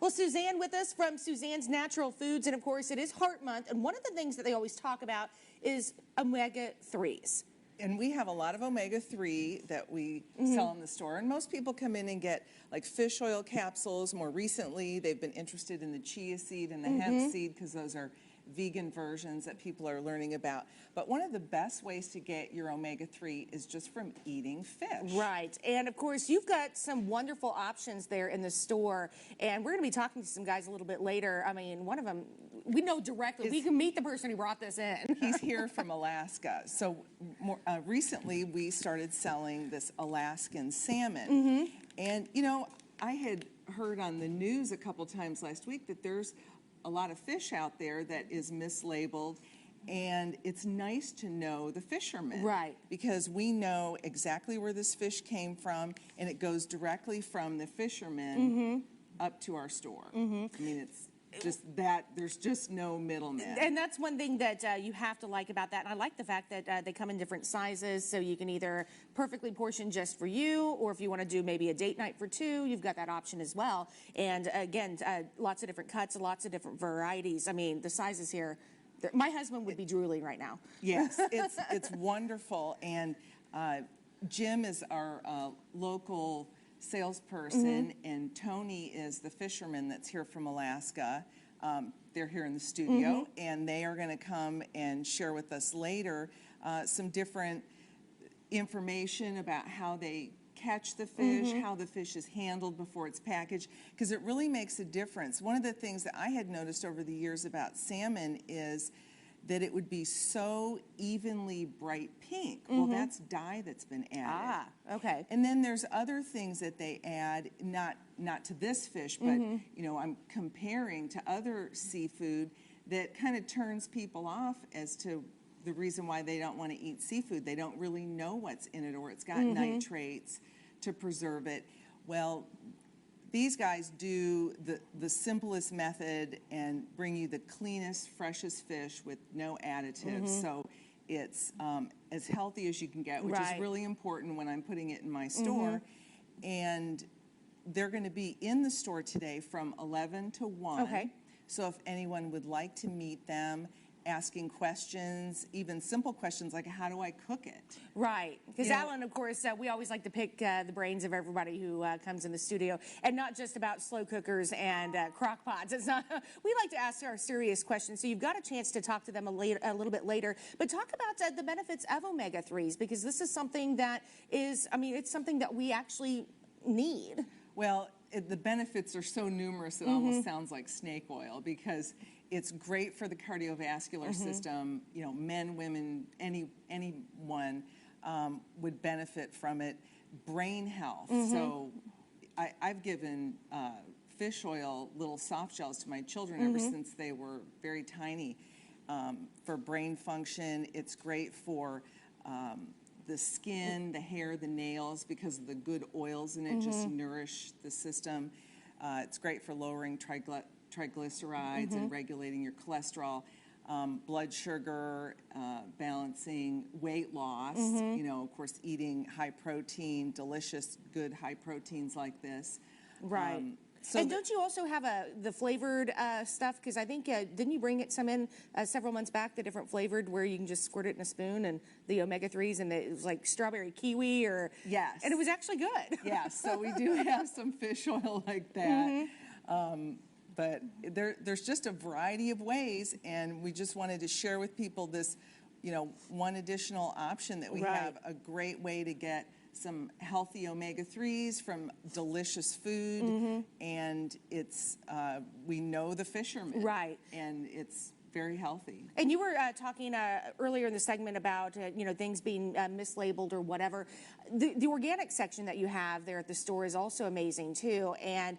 Well, Suzanne with us from Suzanne's Natural Foods, and of course it is Heart Month, and one of the things that they always talk about is omega-3s. And we have a lot of omega-3 that we sell in the store. And most people come in and get like fish oil capsules. More recently, they've been interested in the chia seed and the hemp seed because those are vegan versions that people are learning about. But one of the best ways to get your omega-3 is just from eating fish. Right. And of course, you've got some wonderful options there in the store. And we're going to be talking to some guys a little bit later. I mean, one of them, we know directly. We can meet the person who brought this in. He's here from Alaska. So recently, we started selling this Alaskan salmon. And, you know, I had heard on the news a couple times last week that there's a lot of fish out there that is mislabeled, and it's nice to know the fishermen. Right. Because we know exactly where this fish came from, and it goes directly from the fishermen up to our store. I mean, it's just that, there's just no middleman. And that's one thing that you have to like about that. And I like the fact that they come in different sizes, so you can either perfectly portion just for you, or if you want to do maybe a date night for two, you've got that option as well. And again, lots of different cuts, lots of different varieties. I mean, the sizes here, my husband would be drooling right now. Yes, it's wonderful. And Jim is our local salesperson, and Tony is the fisherman that's here from Alaska. They're here in the studio, and they are going to come and share with us later some different information about how they catch the fish, how the fish is handled before it's packaged, because it really makes a difference. One of the things that I had noticed over the years about salmon is that it would be so evenly bright pink. Well, that's dye that's been added. Ah, okay. And then there's other things that they add, not to this fish, but you know, I'm comparing to other seafood that kind of turns people off as to the reason why they don't want to eat seafood. They don't really know what's in it, or it's got nitrates to preserve it. Well, these guys do the simplest method and bring you the cleanest, freshest fish with no additives. So it's as healthy as you can get, which is really important when I'm putting it in my store. And they're going to be in the store today from 11 to 1. Okay. So if anyone would like to meet them, asking questions, even simple questions like, how do I cook it? Right, because Alan, of course, we always like to pick the brains of everybody who comes in the studio, and not just about slow cookers and crock pots. It's not. We like to ask our serious questions, so you've got a chance to talk to them a little bit later. But talk about the benefits of omega-3s, because this is something that is, I mean, it's something that we actually need. Well, the benefits are so numerous it almost sounds like snake oil, because it's great for the cardiovascular system. You know, men, women, anyone would benefit from it. Brain health. So I've given fish oil little soft gels to my children ever since they were very tiny for brain function. It's great for the skin, the hair, the nails, because of the good oils in it just nourish the system. It's great for lowering triglycerides and regulating your cholesterol, blood sugar, balancing weight loss, you know, of course, eating high protein, delicious, good high proteins like this. Right. And don't you also have the flavored stuff? Because I think, didn't you bring some in several months back, the different flavored where you can just squirt it in a spoon, and the omega-3s, and it was like strawberry kiwi, or... Yes. And it was actually good. Yes, so we do have some fish oil like that. But there's just a variety of ways, and we just wanted to share with people this, you know, one additional option that we have, a great way to get some healthy omega-3s from delicious food, and it's, we know the fishermen. Right. And it's very healthy. And you were talking earlier in the segment about, you know, things being mislabeled or whatever. The organic section that you have there at the store is also amazing too. And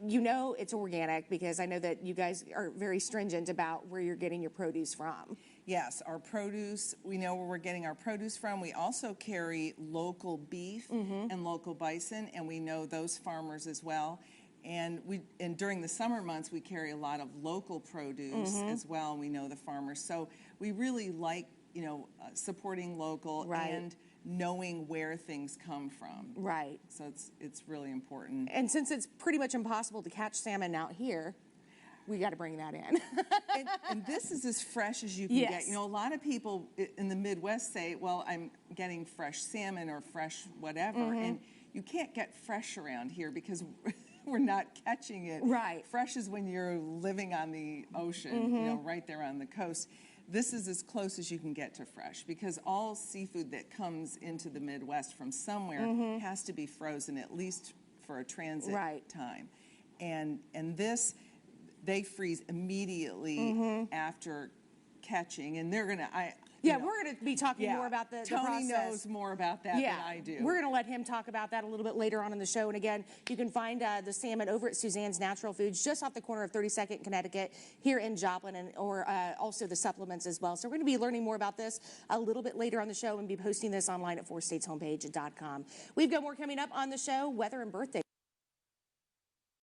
you know it's organic because I know that you guys are very stringent about where you're getting your produce from. Yes, our produce, we know where we're getting our produce from. We also carry local beef and local bison, and we know those farmers as well. And during the summer months, we carry a lot of local produce as well. We know the farmers. So we really like, you know, supporting local and knowing where things come from. Right. So it's really important. And since it's pretty much impossible to catch salmon out here, we got to bring that in. and this is as fresh as you can Yes. get. You know, a lot of people in the Midwest say, well, I'm getting fresh salmon or fresh whatever, and you can't get fresh around here because we're not catching it. Right. Fresh is when you're living on the ocean, you know, right there on the coast. This is as close as you can get to fresh because all seafood that comes into the Midwest from somewhere has to be frozen at least for a transit time. And this, they freeze immediately after catching, and they're gonna. Yeah, we're going to be talking more about the Tony process. knows more about that than I do. We're going to let him talk about that a little bit later on in the show. And again, you can find the salmon over at Suzanne's Natural Foods, just off the corner of 32nd Connecticut, here in Joplin, and or also the supplements as well. So we're going to be learning more about this a little bit later on the show and be posting this online at 4stateshomepage.com. We've got more coming up on the show, weather and birthday.